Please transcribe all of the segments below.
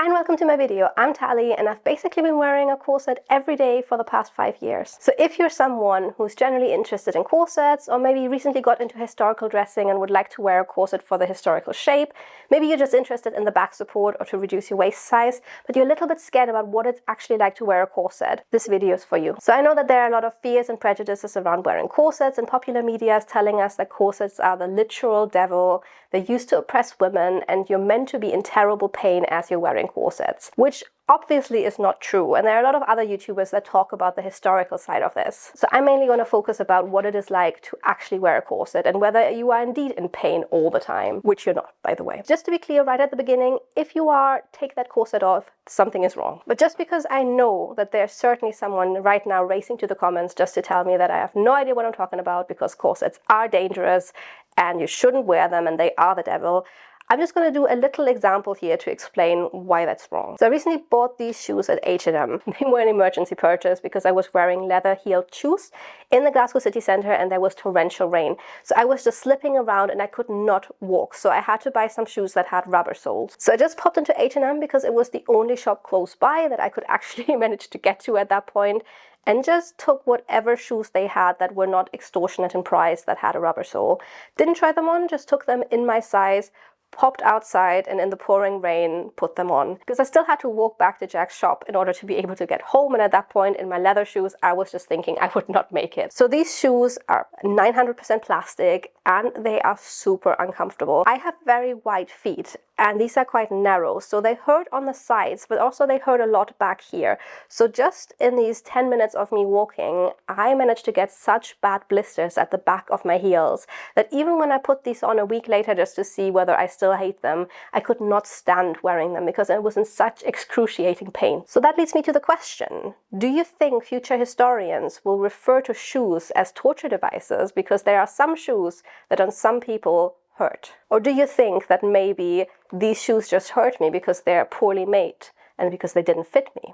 Hi and welcome to my video. I'm Dahlia and I've basically been wearing a corset every day for the past 5 years. So if you're someone who's generally interested in corsets, or maybe recently got into historical dressing and would like to wear a corset for the historical shape, maybe you're just interested in the back support or to reduce your waist size, but you're a little bit scared about what it's actually like to wear a corset, this video is for you. So I know that there are a lot of fears and prejudices around wearing corsets, and popular media is telling us that corsets are the literal devil, they're used to oppress women, and you're meant to be in terrible pain as you're wearing corsets, which obviously is not true, and there are a lot of other YouTubers that talk about the historical side of this. So I'm mainly going to focus about what it is like to actually wear a corset and whether you are indeed in pain all the time, which you're not, by the way. Just to be clear right at the beginning, if you are, take that corset off, something is wrong. But just because I know that there's certainly someone right now racing to the comments just to tell me that I have no idea what I'm talking about because corsets are dangerous and you shouldn't wear them and they are the devil, I'm just going to do a little example here to explain why that's wrong. So I recently bought these shoes at H&M. They were an emergency purchase because I was wearing leather-heeled shoes in the Glasgow city centre and there was torrential rain. So I was just slipping around and I could not walk. So I had to buy some shoes that had rubber soles. So I just popped into H&M because it was the only shop close by that I could actually manage to get to at that point, and just took whatever shoes they had that were not extortionate in price that had a rubber sole. Didn't try them on, just took them in my size, popped outside, and in the pouring rain put them on because I still had to walk back to Jack's shop in order to be able to get home, and at that point in my leather shoes I was just thinking I would not make it. So these shoes are 900% plastic and they are super uncomfortable. I have very wide feet and these are quite narrow, so they hurt on the sides, but also they hurt a lot back here. So just in these 10 minutes of me walking, I managed to get such bad blisters at the back of my heels that even when I put these on a week later just to see whether I still hate them, I could not stand wearing them because I was in such excruciating pain. So that leads me to the question, do you think future historians will refer to shoes as torture devices because there are some shoes that on some people hurt? Or do you think that maybe these shoes just hurt me because they're poorly made and because they didn't fit me?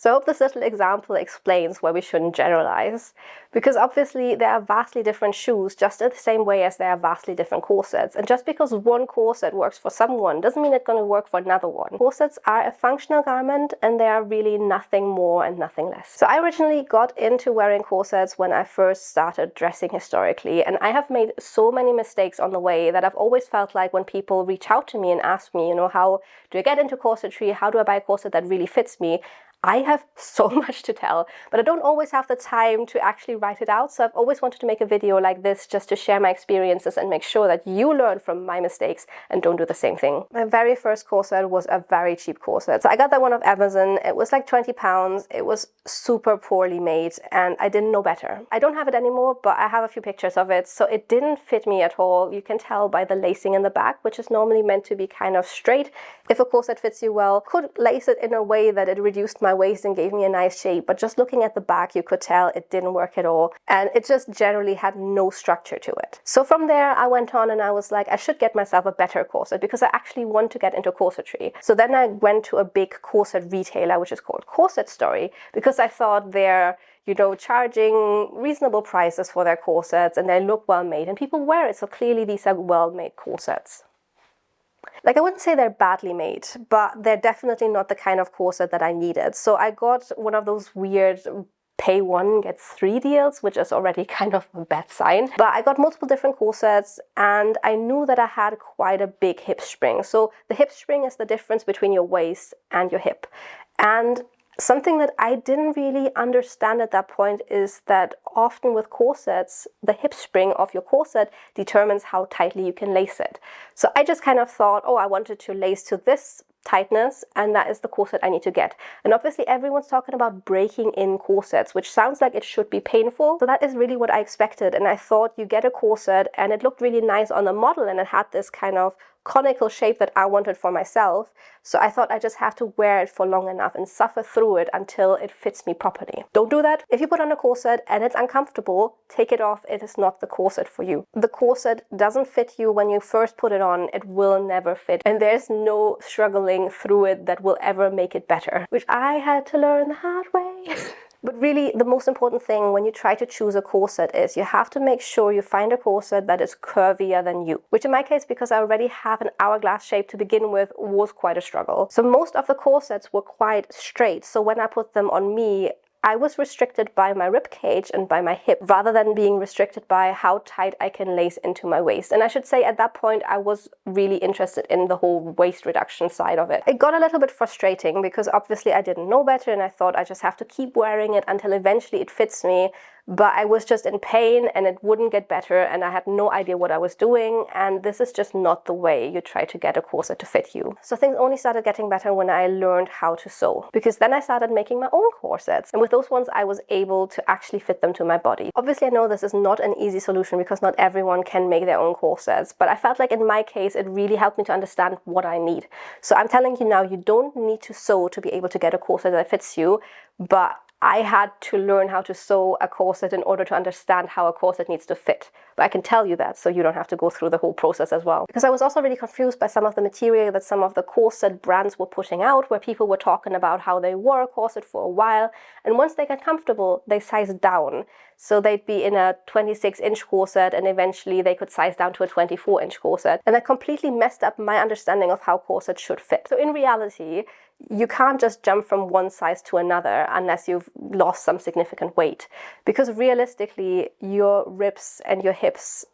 So I hope this little example explains why we shouldn't generalize, because obviously there are vastly different shoes just in the same way as there are vastly different corsets. And just because one corset works for someone doesn't mean it's going to work for another one. Corsets are a functional garment and they are really nothing more and nothing less. So I originally got into wearing corsets when I first started dressing historically, and I have made so many mistakes on the way that I've always felt like when people reach out to me and ask me, how do I get into corsetry? How do I buy a corset that really fits me? I have so much to tell, but I don't always have the time to actually write it out, so I've always wanted to make a video like this just to share my experiences and make sure that you learn from my mistakes and don't do the same thing. My very first corset was a very cheap corset. So I got that one off Amazon. It was like £20. It was super poorly made and I didn't know better. I don't have it anymore, but I have a few pictures of it. So it didn't fit me at all. You can tell by the lacing in the back, which is normally meant to be kind of straight. If a corset fits you well, could lace it in a way that it reduced my waist and gave me a nice shape, but just looking at the back you could tell it didn't work at all, and it just generally had no structure to it. So from there I went on and I was like, I should get myself a better corset because I actually want to get into corsetry. So then I went to a big corset retailer which is called Corsetry because I thought they're charging reasonable prices for their corsets and they look well made and people wear it, so clearly these are well made corsets. Like, I wouldn't say they're badly made, but they're definitely not the kind of corset that I needed. So I got one of those weird pay one gets three deals, which is already kind of a bad sign. But I got multiple different corsets and I knew that I had quite a big hip spring. So the hip spring is the difference between your waist and your hip. And something that I didn't really understand at that point is that often with corsets, the hip spring of your corset determines how tightly you can lace it. So I just kind of thought, oh, I wanted to lace to this tightness and that is the corset I need to get. And obviously everyone's talking about breaking in corsets, which sounds like it should be painful. So that is really what I expected, and I thought you get a corset and it looked really nice on the model and it had this kind of conical shape that I wanted for myself. So I thought I just have to wear it for long enough and suffer through it until it fits me properly. Don't do that. If you put on a corset and it's uncomfortable, take it off. It is not the corset for you. The corset doesn't fit you when you first put it on. It will never fit. And there's no struggling through it that will ever make it better, which I had to learn the hard way. But really, the most important thing when you try to choose a corset is you have to make sure you find a corset that is curvier than you, which in my case, because I already have an hourglass shape to begin with, was quite a struggle. So most of the corsets were quite straight, so when I put them on me, I was restricted by my rib cage and by my hip rather than being restricted by how tight I can lace into my waist. And I should say at that point I was really interested in the whole waist reduction side of it. It got a little bit frustrating because obviously I didn't know better and I thought I just have to keep wearing it until eventually it fits me. But I was just in pain and it wouldn't get better and I had no idea what I was doing, and this is just not the way you try to get a corset to fit you. So things only started getting better when I learned how to sew, because then I started making my own corsets, and with those ones I was able to actually fit them to my body. Obviously I know this is not an easy solution because not everyone can make their own corsets, but I felt like in my case it really helped me to understand what I need. So I'm telling you now, you don't need to sew to be able to get a corset that fits you, but I had to learn how to sew a corset in order to understand how a corset needs to fit. But I can tell you that, so you don't have to go through the whole process as well. Because I was also really confused by some of the material that some of the corset brands were putting out, where people were talking about how they wore a corset for a while, and once they got comfortable, they sized down. So they'd be in a 26-inch corset and eventually they could size down to a 24-inch corset. And that completely messed up my understanding of how corsets should fit. So in reality, you can't just jump from one size to another unless you've lost some significant weight. Because realistically, your ribs and your hips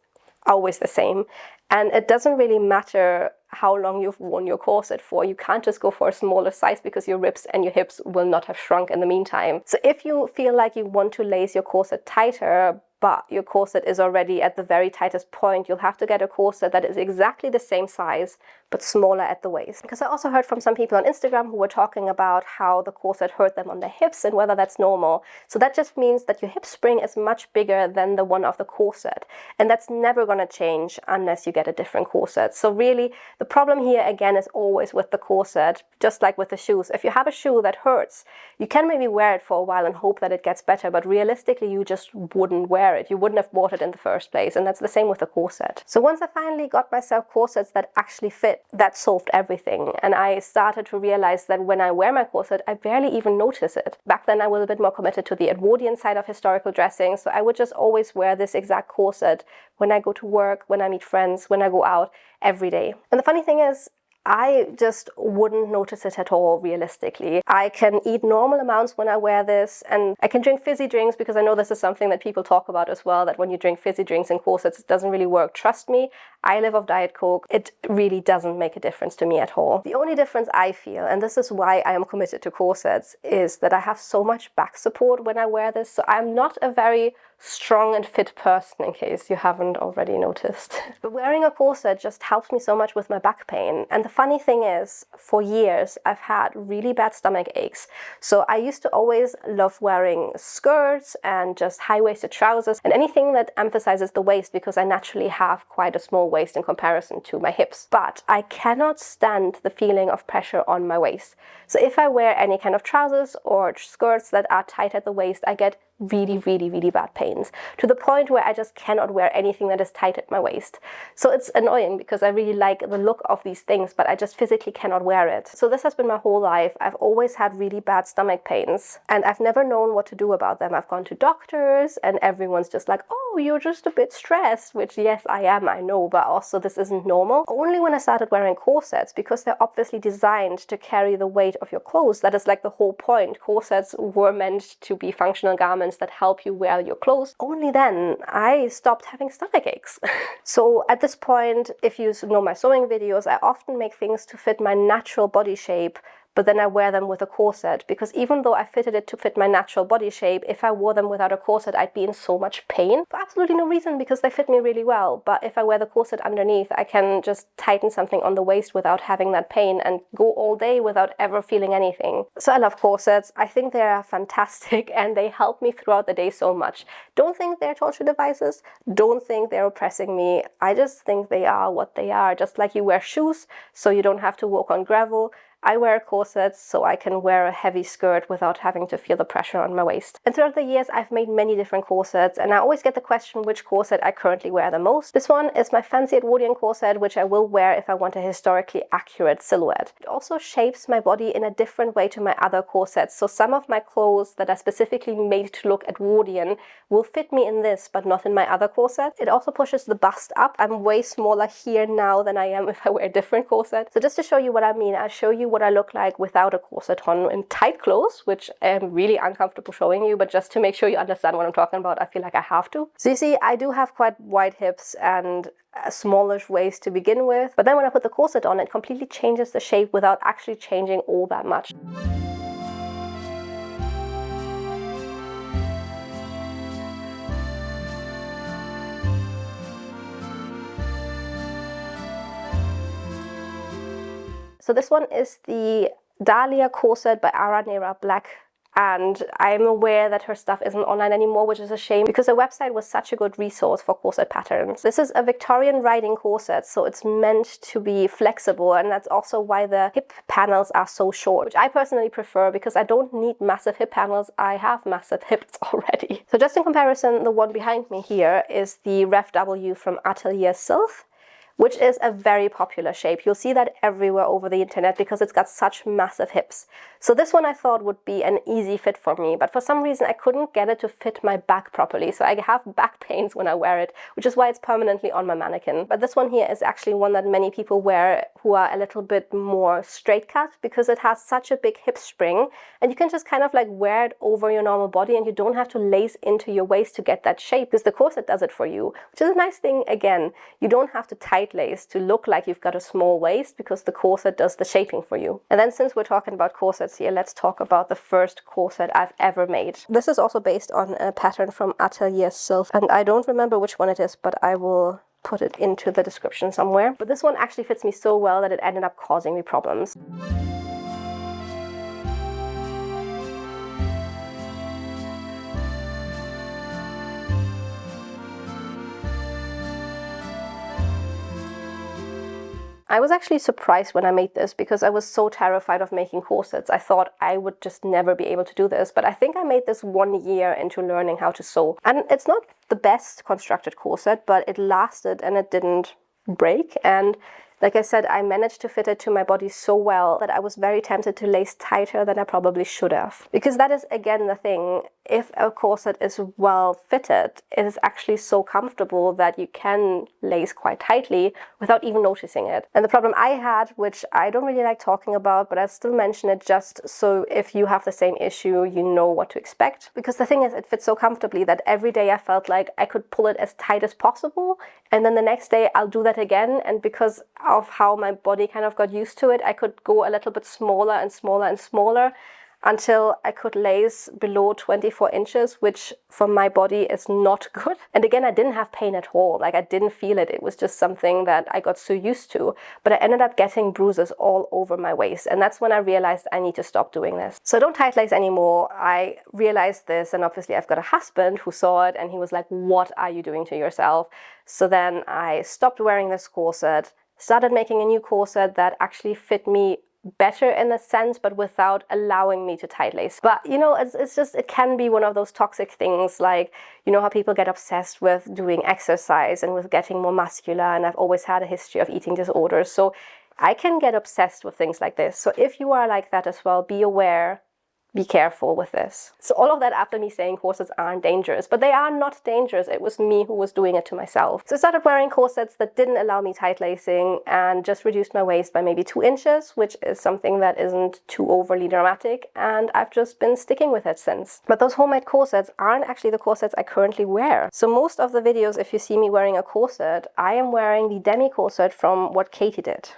are always the same. And it doesn't really matter how long you've worn your corset for. You can't just go for a smaller size because your ribs and your hips will not have shrunk in the meantime. So if you feel like you want to lace your corset tighter, but your corset is already at the very tightest point, you'll have to get a corset that is exactly the same size, but smaller at the waist. Because I also heard from some people on Instagram who were talking about how the corset hurt them on their hips and whether that's normal. So that just means that your hip spring is much bigger than the one of the corset. And that's never going to change unless you get a different corset. So really, the problem here again is always with the corset, just like with the shoes. If you have a shoe that hurts, you can maybe wear it for a while and hope that it gets better, but realistically you just wouldn't wear it. You wouldn't have bought it in the first place, and that's the same with the corset. So once I finally got myself corsets that actually fit, that solved everything, and I started to realize that when I wear my corset, I barely even notice it. Back then I was a bit more committed to the Edwardian side of historical dressing, so I would just always wear this exact corset when I go to work, when I meet friends, when I go out, every day. And the funny thing is, I just wouldn't notice it at all, realistically. I can eat normal amounts when I wear this, and I can drink fizzy drinks, because I know this is something that people talk about as well, that when you drink fizzy drinks in corsets, it doesn't really work. Trust me, I live off Diet Coke. It really doesn't make a difference to me at all. The only difference I feel, and this is why I am committed to corsets, is that I have so much back support when I wear this. So I'm not a very strong and fit person, in case you haven't already noticed. But wearing a corset just helps me so much with my back pain. And the funny thing is, for years I've had really bad stomach aches. So I used to always love wearing skirts and just high-waisted trousers and anything that emphasizes the waist, because I naturally have quite a small waist in comparison to my hips. But I cannot stand the feeling of pressure on my waist. So if I wear any kind of trousers or skirts that are tight at the waist, I get really bad pains, to the point where I just cannot wear anything that is tight at my waist. So it's annoying because I really like the look of these things, but I just physically cannot wear it. So this has been my whole life. I've always had really bad stomach pains and I've never known what to do about them. I've gone to doctors and everyone's just like, oh, you're just a bit stressed, which yes, I am, I know, but also this isn't normal. Only when I started wearing corsets, because they're obviously designed to carry the weight of your clothes. That is like the whole point. Corsets were meant to be functional garments that help you wear your clothes. Only then I stopped having stomach aches. So at this point, if you know my sewing videos, I often make things to fit my natural body shape, but then I wear them with a corset, because even though I fitted it to fit my natural body shape, if I wore them without a corset, I'd be in so much pain for absolutely no reason, because they fit me really well. But if I wear the corset underneath, I can just tighten something on the waist without having that pain and go all day without ever feeling anything. So I love corsets. I think they are fantastic and they help me throughout the day so much. Don't think they're torture devices. Don't think they're oppressing me. I just think they are what they are. Just like you wear shoes so you don't have to walk on gravel, I wear corsets so I can wear a heavy skirt without having to feel the pressure on my waist. And throughout the years, I've made many different corsets, and I always get the question which corset I currently wear the most. This one is my fancy Edwardian corset, which I will wear if I want a historically accurate silhouette. It also shapes my body in a different way to my other corsets, so some of my clothes that are specifically made to look Edwardian will fit me in this, but not in my other corset. It also pushes the bust up. I'm way smaller here now than I am if I wear a different corset. So just to show you what I mean, I'll show you what I look like without a corset on in tight clothes, which I'm really uncomfortable showing you, but just to make sure you understand what I'm talking about, I feel like I have to. So you see, I do have quite wide hips and a smallish waist to begin with, but then when I put the corset on, it completely changes the shape without actually changing all that much. So this one is the Dahlia corset by Aranea Black, and I'm aware that her stuff isn't online anymore, which is a shame because the website was such a good resource for corset patterns. This is a Victorian riding corset, so it's meant to be flexible, and that's also why the hip panels are so short, which I personally prefer because I don't need massive hip panels. I have massive hips already. So just in comparison, the one behind me here is the Ref W from Atelier Sylph, which is a very popular shape. You'll see that everywhere over the internet because it's got such massive hips. So this one I thought would be an easy fit for me, but for some reason I couldn't get it to fit my back properly. So I have back pains when I wear it, which is why it's permanently on my mannequin. But this one here is actually one that many people wear who are a little bit more straight cut because it has such a big hip spring, and you can just kind of like wear it over your normal body and you don't have to lace into your waist to get that shape because the corset does it for you, which is a nice thing. Again, you don't have to tight lace to look like you've got a small waist because the corset does the shaping for you. And then since we're talking about corsets here, let's talk about the first corset I've ever made. This is also based on a pattern from Atelier Sylph, and I don't remember which one it is, but I will put it into the description somewhere. But this one actually fits me so well that it ended up causing me problems. I was actually surprised when I made this because I was so terrified of making corsets. I thought I would just never be able to do this, but I think I made this 1 year into learning how to sew. And it's not the best constructed corset, but it lasted and it didn't break. And like I said, I managed to fit it to my body so well that I was very tempted to lace tighter than I probably should have. Because that is, again, the thing. If a corset is well fitted, it is actually so comfortable that you can lace quite tightly without even noticing it. And the problem I had, which I don't really like talking about, but I still mention it just so if you have the same issue, you know what to expect. Because the thing is, it fits so comfortably that every day I felt like I could pull it as tight as possible, and then the next day I'll do that again. And because of how my body kind of got used to it, I could go a little bit smaller and smaller and smaller until I could lace below 24 inches, which for my body is not good. And again, I didn't have pain at all. Like, I didn't feel it. It was just something that I got so used to. But I ended up getting bruises all over my waist. And that's when I realized I need to stop doing this. So I don't tight lace anymore. I realized this, and obviously I've got a husband who saw it and he was like, "What are you doing to yourself?" So then I stopped wearing this corset, started making a new corset that actually fit me better in a sense, but without allowing me to tight lace. But you know, it's just, it can be one of those toxic things, like, you know how people get obsessed with doing exercise and with getting more muscular, and I've always had a history of eating disorders, so I can get obsessed with things like this. So if you are like that as well, be aware, be careful with this. So all of that after me saying corsets aren't dangerous, but they are not dangerous. It was me who was doing it to myself. So I started wearing corsets that didn't allow me tight lacing and just reduced my waist by maybe 2 inches, which is something that isn't too overly dramatic, and I've just been sticking with it since. But those homemade corsets aren't actually the corsets I currently wear. So most of the videos, if you see me wearing a corset, I am wearing the demi corset from What Katie Did.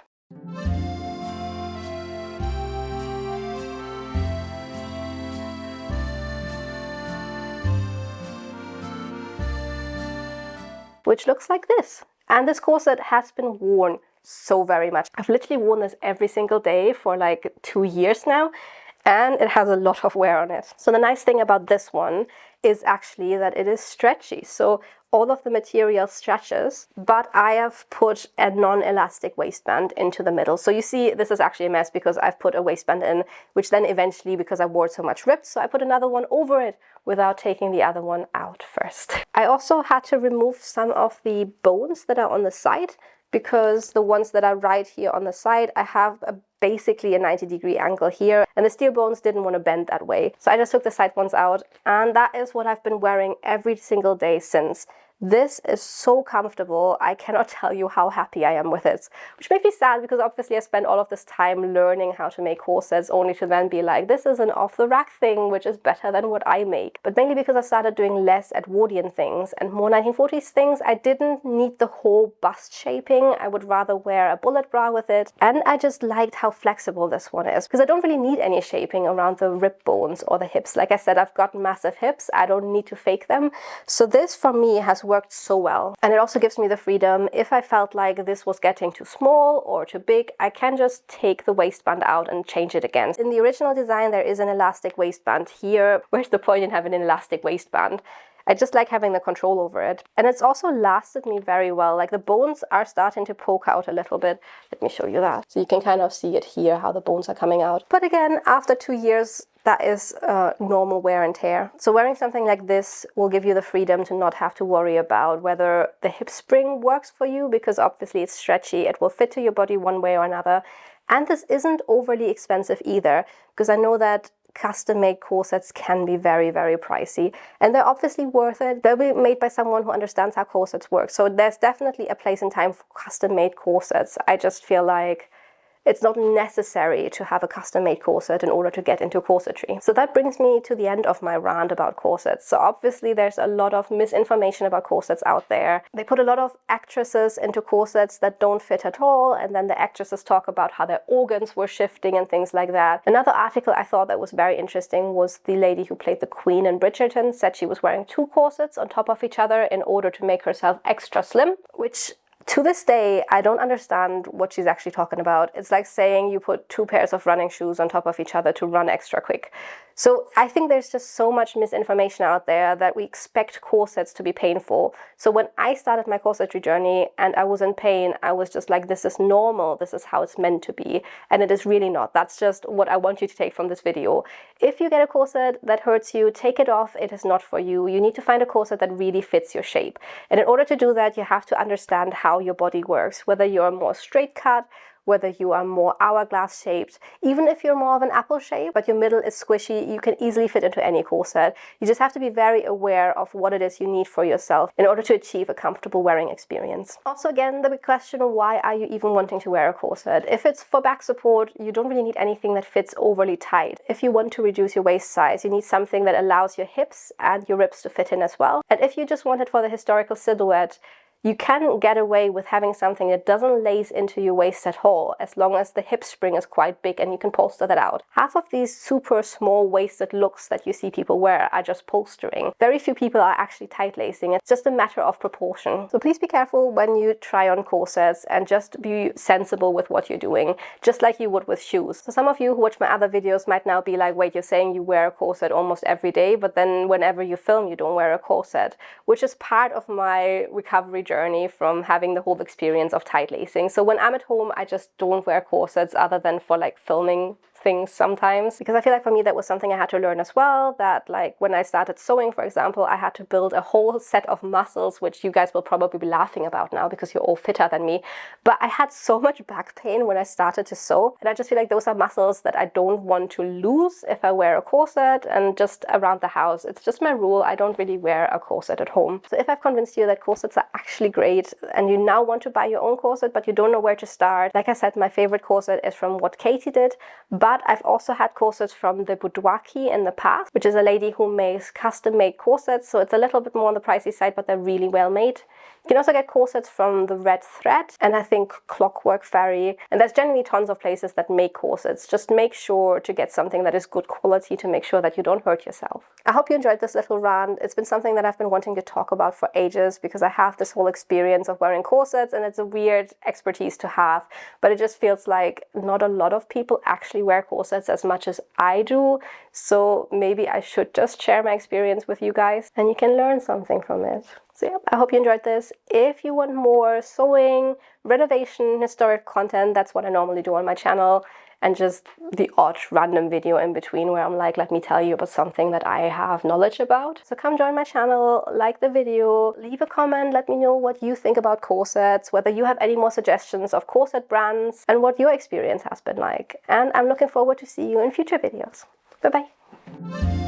Which looks like this. And this corset has been worn so very much. I've literally worn this every single day for like 2 years now, and it has a lot of wear on it. So the nice thing about this one is actually that it is stretchy. So all of the material stretches, but I have put a non-elastic waistband into the middle. So you see, this is actually a mess because I've put a waistband in, which then eventually, because I wore it so much, ripped. So I put another one over it without taking the other one out first. I also had to remove some of the bones that are on the side, because the ones that are right here on the side, I have basically a 90-degree angle here, and the steel bones didn't want to bend that way. So I just took the side ones out, and that is what I've been wearing every single day since. This is so comfortable. I cannot tell you how happy I am with it, which makes me sad because obviously I spent all of this time learning how to make corsets only to then be like, this is an off-the-rack thing, which is better than what I make. But mainly because I started doing less Edwardian things and more 1940s things, I didn't need the whole bust shaping. I would rather wear a bullet bra with it. And I just liked how flexible this one is, because I don't really need any shaping around the rib bones or the hips. Like I said, I've got massive hips. I don't need to fake them. So this for me has worked so well. And it also gives me the freedom, if I felt like this was getting too small or too big, I can just take the waistband out and change it again. In the original design, there is an elastic waistband here. Where's the point in having an elastic waistband? I just like having the control over it. And it's also lasted me very well. Like the bones are starting to poke out a little bit. Let me show you that. So you can kind of see it here, how the bones are coming out. But again, after 2 years, that is normal wear and tear. So wearing something like this will give you the freedom to not have to worry about whether the hip spring works for you, because obviously it's stretchy. It will fit to your body one way or another. And this isn't overly expensive either, because I know that custom-made corsets can be very, very pricey, and they're obviously worth it. They'll be made by someone who understands how corsets work. So there's definitely a place and time for custom-made corsets. I just feel like it's not necessary to have a custom-made corset in order to get into corsetry. So that brings me to the end of my rant about corsets. So obviously there's a lot of misinformation about corsets out there. They put a lot of actresses into corsets that don't fit at all, and then the actresses talk about how their organs were shifting and things like that. Another article I thought that was very interesting was the lady who played the Queen in Bridgerton said she was wearing 2 corsets on top of each other in order to make herself extra slim, which to this day, I don't understand what she's actually talking about. It's like saying you put 2 pairs of running shoes on top of each other to run extra quick. So I think there's just so much misinformation out there that we expect corsets to be painful. So when I started my corsetry journey and I was in pain, I was just like, this is normal. This is how it's meant to be. And it is really not. That's just what I want you to take from this video. If you get a corset that hurts you, take it off. It is not for you. You need to find a corset that really fits your shape. And in order to do that, you have to understand how your body works, whether you're more straight cut, whether you are more hourglass shaped. Even if you're more of an apple shape, but your middle is squishy, you can easily fit into any corset. You just have to be very aware of what it is you need for yourself in order to achieve a comfortable wearing experience. Also, again, the big question, why are you even wanting to wear a corset? If it's for back support, you don't really need anything that fits overly tight. If you want to reduce your waist size, you need something that allows your hips and your ribs to fit in as well. And if you just want it for the historical silhouette, you can get away with having something that doesn't lace into your waist at all, as long as the hip spring is quite big and you can polster that out. Half of these super small waisted looks that you see people wear are just polstering. Very few people are actually tight lacing. It's just a matter of proportion. So please be careful when you try on corsets and just be sensible with what you're doing, just like you would with shoes. So some of you who watch my other videos might now be like, wait, you're saying you wear a corset almost every day, but then whenever you film, you don't wear a corset, which is part of my recovery journey from having the whole experience of tight lacing. So when I'm at home, I just don't wear corsets other than for like filming things sometimes, because I feel like for me that was something I had to learn as well, that like when I started sewing, for example, I had to build a whole set of muscles, which you guys will probably be laughing about now because you're all fitter than me, but I had so much back pain when I started to sew, and I just feel like those are muscles that I don't want to lose if I wear a corset. And just around the house, it's just my rule, I don't really wear a corset at home. So if I've convinced you that corsets are actually great and you now want to buy your own corset but you don't know where to start, like I said, my favorite corset is from what Katie did, but I've also had corsets from the Boudoir in the past, which is a lady who makes custom-made corsets, so it's a little bit more on the pricey side, but they're really well made. You can also get corsets from the Red Thread and I think Clockwork Fairy, and there's generally tons of places that make corsets. Just make sure to get something that is good quality to make sure that you don't hurt yourself. I hope you enjoyed this little rant. It's been something that I've been wanting to talk about for ages because I have this whole experience of wearing corsets and it's a weird expertise to have, but it just feels like not a lot of people actually wear wear corsets as much as I do, so maybe I should just share my experience with you guys and you can learn something from it. So yeah, I hope you enjoyed this. If you want more sewing, renovation, historic content, that's what I normally do on my channel, and just the odd random video in between where I'm like, let me tell you about something that I have knowledge about. So come join my channel, like the video, leave a comment, let me know what you think about corsets, whether you have any more suggestions of corset brands, and what your experience has been like. And I'm looking forward to see you in future videos. Bye bye.